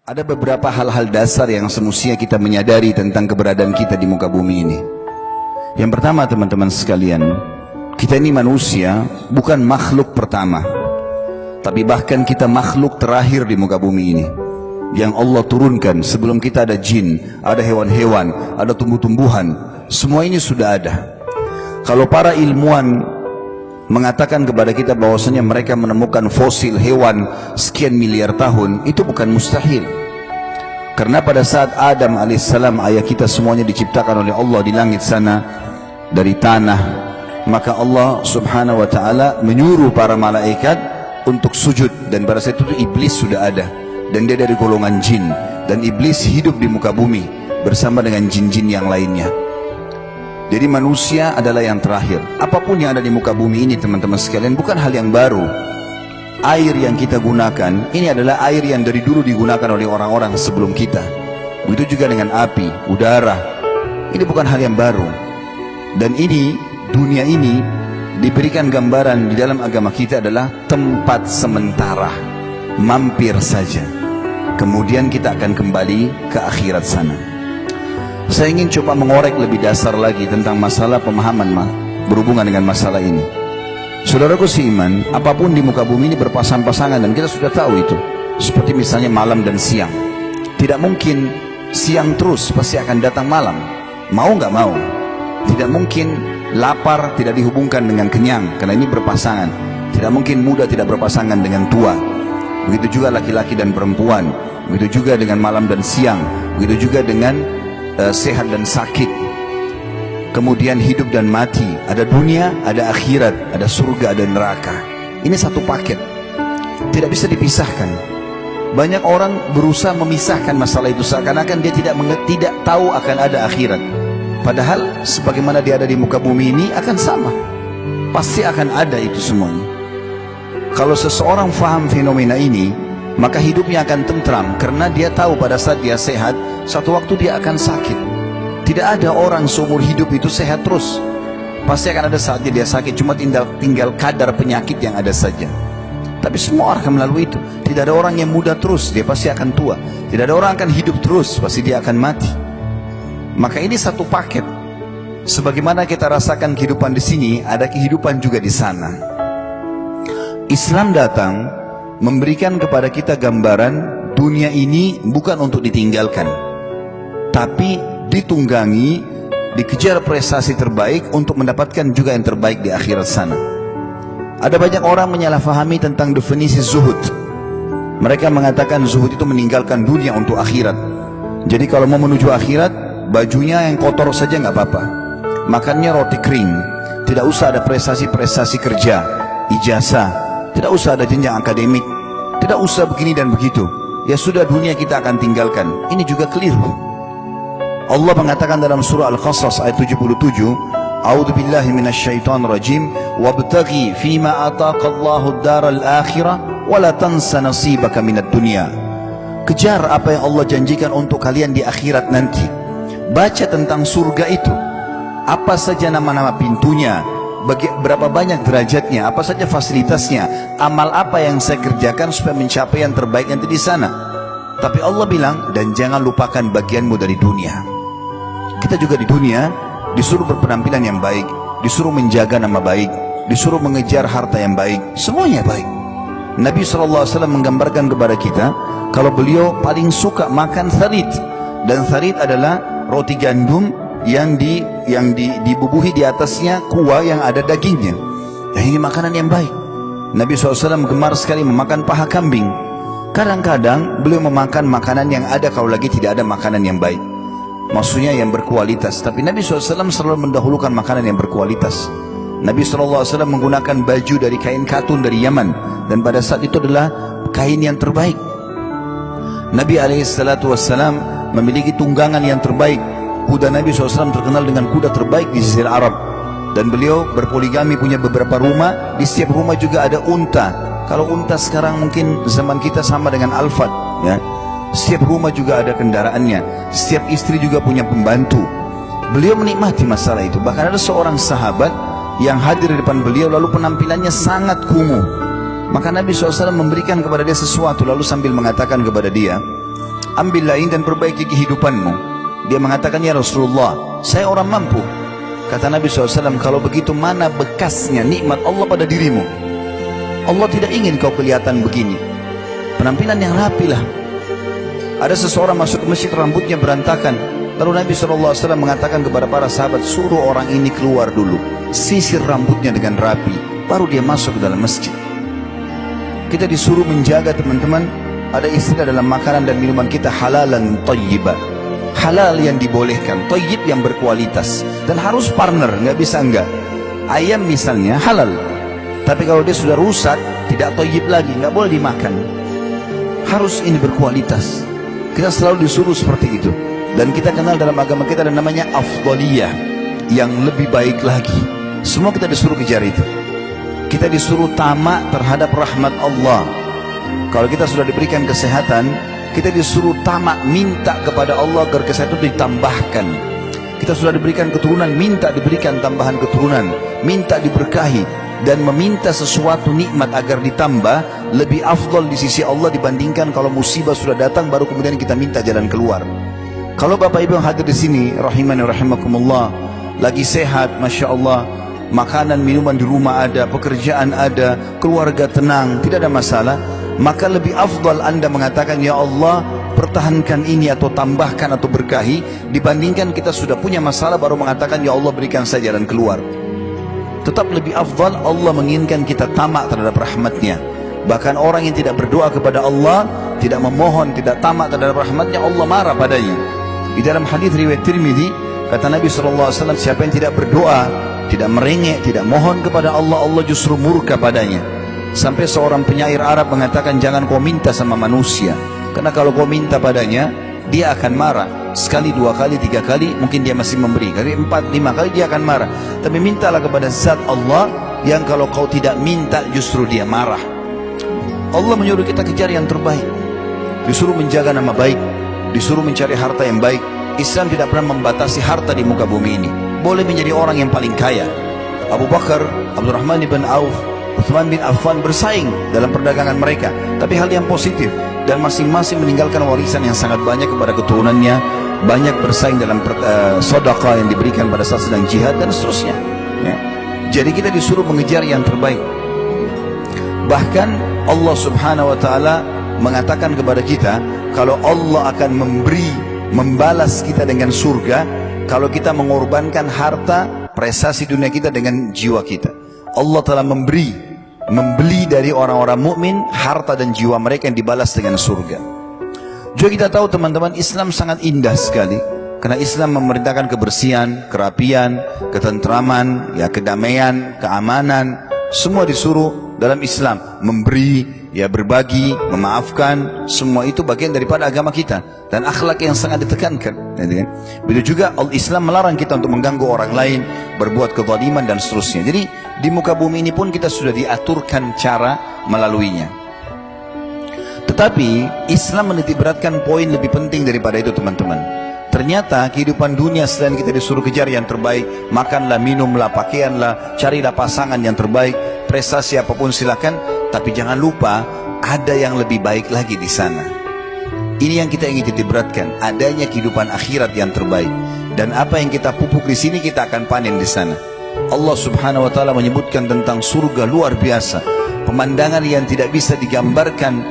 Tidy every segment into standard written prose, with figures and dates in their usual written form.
Ada beberapa hal-hal dasar yang semestinya kita menyadari tentang keberadaan kita di muka bumi ini. Yang pertama, teman-teman sekalian, kita ini manusia, bukan makhluk pertama, tapi bahkan kita makhluk terakhir di muka bumi ini, yang Allah turunkan. Sebelum kita ada jin, ada hewan-hewan, ada tumbuh-tumbuhan, semua ini sudah ada. Kalau para ilmuwan mengatakan kepada kita bahwasanya mereka menemukan fosil hewan sekian miliar tahun, itu bukan mustahil. Karena pada saat Adam alaihissalam, ayah kita semuanya diciptakan oleh Allah di langit sana dari tanah, maka Allah subhanahu wa ta'ala menyuruh para malaikat untuk sujud. Dan pada saat itu iblis sudah ada, dan dia dari golongan jin, dan iblis hidup di muka bumi bersama dengan jin-jin yang lainnya. Jadi manusia adalah yang terakhir. Apapun yang ada di muka bumi ini, teman-teman sekalian, bukan hal yang baru. Air yang kita gunakan, ini adalah air yang dari dulu digunakan oleh orang-orang sebelum kita. Begitu juga dengan api, udara. Ini bukan hal yang baru. Dan ini, dunia ini diberikan gambaran di dalam agama kita adalah tempat sementara, mampir saja. Kemudian kita akan kembali ke akhirat sana. Saya ingin coba mengorek lebih dasar lagi tentang masalah pemahaman berhubungan dengan masalah ini. Saudaraku seiman, apapun di muka bumi ini berpasang-pasangan, dan kita sudah tahu itu. Seperti misalnya malam dan siang. Tidak mungkin siang terus, pasti akan datang malam. Mau nggak mau. Tidak mungkin lapar tidak dihubungkan dengan kenyang, karena ini berpasangan. Tidak mungkin muda tidak berpasangan dengan tua. Begitu juga laki-laki dan perempuan. Begitu juga dengan malam dan siang. Begitu juga dengan sehat dan sakit. Kemudian hidup dan mati. Ada dunia, ada akhirat, ada surga, ada neraka. Ini satu paket, tidak bisa dipisahkan. Banyak orang berusaha memisahkan masalah itu, seakan-akan dia tidak tahu akan ada akhirat. Padahal sebagaimana dia ada di muka bumi ini akan sama, pasti akan ada itu semuanya. Kalau seseorang faham fenomena ini, maka hidupnya akan tentram, karena dia tahu pada saat dia sehat, satu waktu dia akan sakit. Tidak ada orang seumur hidup itu sehat terus. Pasti akan ada saatnya dia sakit, cuma tinggal kadar penyakit yang ada saja. Tapi semua orang akan melalui itu. Tidak ada orang yang muda terus, dia pasti akan tua. Tidak ada orang akan hidup terus, pasti dia akan mati. Maka ini satu paket. Sebagaimana kita rasakan kehidupan di sini, ada kehidupan juga di sana. Islam datang memberikan kepada kita gambaran dunia ini bukan untuk ditinggalkan, tapi ditunggangi, dikejar prestasi terbaik untuk mendapatkan juga yang terbaik di akhirat sana. Ada banyak orang menyalahfahami tentang definisi zuhud. Mereka mengatakan zuhud itu meninggalkan dunia untuk akhirat. Jadi kalau mau menuju akhirat, bajunya yang kotor saja nggak apa-apa, makannya roti kering, tidak usah ada prestasi-prestasi kerja, ijazah, tidak usah ada jenjang akademik, tidak usah begini dan begitu. Ya sudah, dunia kita akan tinggalkan. Ini juga keliru. Allah mengatakan dalam surah Al-Qasas ayat 77, A'udzu billahi minasyaitonir rajim, wabtaghi fima ataqallahu ad-daral akhirah wa la tansa nasibaka minad dunya. Kejar apa yang Allah janjikan untuk kalian di akhirat nanti. Baca tentang surga itu. Apa saja nama-nama pintunya, berapa banyak derajatnya, apa saja fasilitasnya, amal apa yang saya kerjakan supaya mencapai yang terbaik nanti di sana. Tapi Allah bilang, dan jangan lupakan bagianmu dari dunia. Kita juga di dunia disuruh berpenampilan yang baik, disuruh menjaga nama baik, disuruh mengejar harta yang baik, semuanya baik. Nabi SAW menggambarkan kepada kita kalau beliau paling suka makan tharid, dan tharid adalah roti gandum yang dibubuhi di atasnya kuah yang ada dagingnya. Dan ini makanan yang baik. Nabi SAW gemar sekali memakan paha kambing. Kadang-kadang beliau memakan makanan yang ada kalau lagi tidak ada makanan yang baik, maksudnya yang berkualitas. Tapi Nabi SAW selalu mendahulukan makanan yang berkualitas. Nabi SAW menggunakan baju dari kain katun dari Yaman, dan pada saat itu adalah kain yang terbaik. Nabi SAW memiliki tunggangan yang terbaik. Kuda Nabi SAW terkenal dengan kuda terbaik di Jazirah Arab. Dan beliau berpoligami, punya beberapa rumah. Di setiap rumah juga ada unta. Kalau unta sekarang mungkin zaman kita sama dengan Alphard, ya. Setiap rumah juga ada kendaraannya. Setiap istri juga punya pembantu. Beliau menikmati masalah itu. Bahkan ada seorang sahabat yang hadir di depan beliau, lalu penampilannya sangat kumuh. Maka Nabi SAW memberikan kepada dia sesuatu, lalu sambil mengatakan kepada dia, ambillah ini dan perbaiki kehidupanmu. Dia mengatakan, ya Rasulullah, saya orang mampu. Kata Nabi SAW, kalau begitu mana bekasnya nikmat Allah pada dirimu? Allah tidak ingin kau kelihatan begini. Penampilan yang rapi lah. Ada seseorang masuk ke masjid, rambutnya berantakan. Lalu Nabi SAW mengatakan kepada para sahabat, suruh orang ini keluar dulu, sisir rambutnya dengan rapi, baru dia masuk ke dalam masjid. Kita disuruh menjaga, teman-teman, ada istilah dalam makanan dan minuman kita, halalan thayyibah. Halal yang dibolehkan, thayyib yang berkualitas, dan harus partner, nggak bisa enggak. Ayam misalnya halal, tapi kalau dia sudah rusak, tidak thayyib lagi, nggak boleh dimakan. Harus ini berkualitas. Kita selalu disuruh seperti itu. Dan kita kenal dalam agama kita ada namanya afdaliyah, yang lebih baik lagi. Semua kita disuruh kejar itu. Kita disuruh tamak terhadap rahmat Allah. Kalau kita sudah diberikan kesehatan, kita disuruh tamak, minta kepada Allah agar kesehatan itu ditambahkan. Kita sudah diberikan keturunan, minta diberikan tambahan keturunan, minta diberkahi, dan meminta sesuatu nikmat agar ditambah lebih afdal di sisi Allah dibandingkan kalau musibah sudah datang baru kemudian kita minta jalan keluar. Kalau Bapak Ibu yang hadir di sini, rahimani rahimakumullah, lagi sehat, masya Allah, makanan minuman di rumah ada, pekerjaan ada, keluarga tenang, tidak ada masalah, maka lebih afdal Anda mengatakan, ya Allah, pertahankan ini atau tambahkan atau berkahi, dibandingkan kita sudah punya masalah baru mengatakan, ya Allah, berikan saya jalan keluar. Tetap lebih afdal Allah menginginkan kita tamak terhadap rahmatnya. Bahkan orang yang tidak berdoa kepada Allah, tidak memohon, tidak tamak terhadap rahmatnya, Allah marah padanya. Di dalam hadis riwayat Tirmidzi, kata Nabi SAW, siapa yang tidak berdoa, tidak merengek, tidak mohon kepada Allah, Allah justru murka padanya. Sampai seorang penyair Arab mengatakan, jangan kau minta sama manusia, karena kalau kau minta padanya, dia akan marah. Sekali, dua kali, tiga kali, mungkin dia masih memberi. Kali 4, 5 kali dia akan marah. Tapi mintalah kepada zat Allah, yang kalau kau tidak minta justru dia marah. Allah menyuruh kita kejar yang terbaik, disuruh menjaga nama baik, disuruh mencari harta yang baik. Islam tidak pernah membatasi harta di muka bumi ini. Boleh menjadi orang yang paling kaya. Abu Bakar, Abdurrahman bin Auf, Uthman bin Affan bersaing dalam perdagangan mereka, tapi hal yang positif, dan masing-masing meninggalkan warisan yang sangat banyak kepada keturunannya, banyak bersaing dalam sedekah yang diberikan pada saat sedang jihad dan seterusnya, ya. Jadi kita disuruh mengejar yang terbaik. Bahkan Allah Subhanahu wa Ta'ala mengatakan kepada kita, kalau Allah akan membalas kita dengan surga kalau kita mengorbankan harta, prestasi dunia kita dengan jiwa kita. Allah telah membeli dari orang-orang mukmin harta dan jiwa mereka yang dibalas dengan surga. Juga kita tahu, teman-teman, Islam sangat indah sekali, karena Islam memerintahkan kebersihan, kerapian, ketentraman, ya, kedamaian, keamanan. Semua disuruh dalam Islam, memberi, ya, berbagi, memaafkan. Semua itu bagian daripada agama kita dan akhlak yang sangat ditekankan, ya, kan? Begitu juga Islam melarang kita untuk mengganggu orang lain, berbuat kezaliman dan seterusnya. Jadi di muka bumi ini pun kita sudah diaturkan cara melaluinya. Tetapi Islam menitikberatkan poin lebih penting daripada itu, teman-teman. Ternyata kehidupan dunia selain kita disuruh kejar yang terbaik, makanlah, minumlah, pakaianlah, carilah pasangan yang terbaik, prestasi apapun silakan, tapi jangan lupa ada yang lebih baik lagi di sana. Ini yang kita ingin titikberatkan, adanya kehidupan akhirat yang terbaik, dan apa yang kita pupuk di sini kita akan panen di sana. Allah Subhanahu wa Ta'ala menyebutkan tentang surga luar biasa, pemandangan yang tidak bisa digambarkan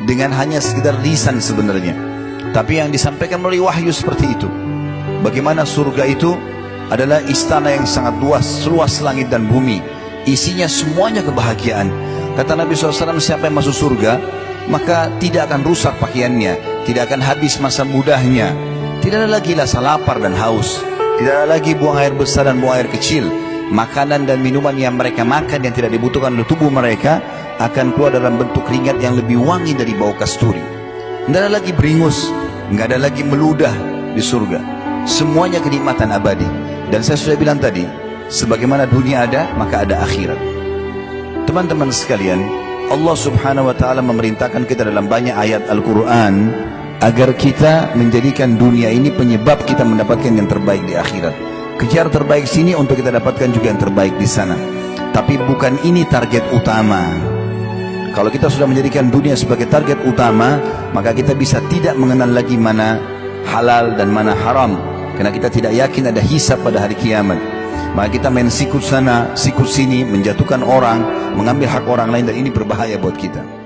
dengan hanya sekedar lisan sebenarnya, tapi yang disampaikan melalui wahyu seperti itu. Bagaimana surga itu adalah istana yang sangat luas langit dan bumi, isinya semuanya kebahagiaan. Kata Nabi SAW, siapa yang masuk surga, maka tidak akan rusak pakaiannya, tidak akan habis masa mudanya, tidak ada lagi rasa lapar dan haus, tidak ada lagi buang air besar dan buang air kecil. Makanan dan minuman yang mereka makan yang tidak dibutuhkan oleh tubuh mereka akan keluar dalam bentuk keringat yang lebih wangi dari bau kasturi. Tidak ada lagi beringus, nggak ada lagi meludah di surga. Semuanya kenikmatan abadi. Dan saya sudah bilang tadi, sebagaimana dunia ada, maka ada akhirat. Teman-teman sekalian, Allah Subhanahu wa Ta'ala memerintahkan kita dalam banyak ayat Al-Quran agar kita menjadikan dunia ini penyebab kita mendapatkan yang terbaik di akhirat. Kejar terbaik sini untuk kita dapatkan juga yang terbaik di sana. Tapi bukan ini target utama. Kalau kita sudah menjadikan dunia sebagai target utama, maka kita bisa tidak mengenal lagi mana halal dan mana haram, karena kita tidak yakin ada hisab pada hari kiamat. Maka kita main sikut sana, sikut sini, menjatuhkan orang, mengambil hak orang lain, dan ini berbahaya buat kita.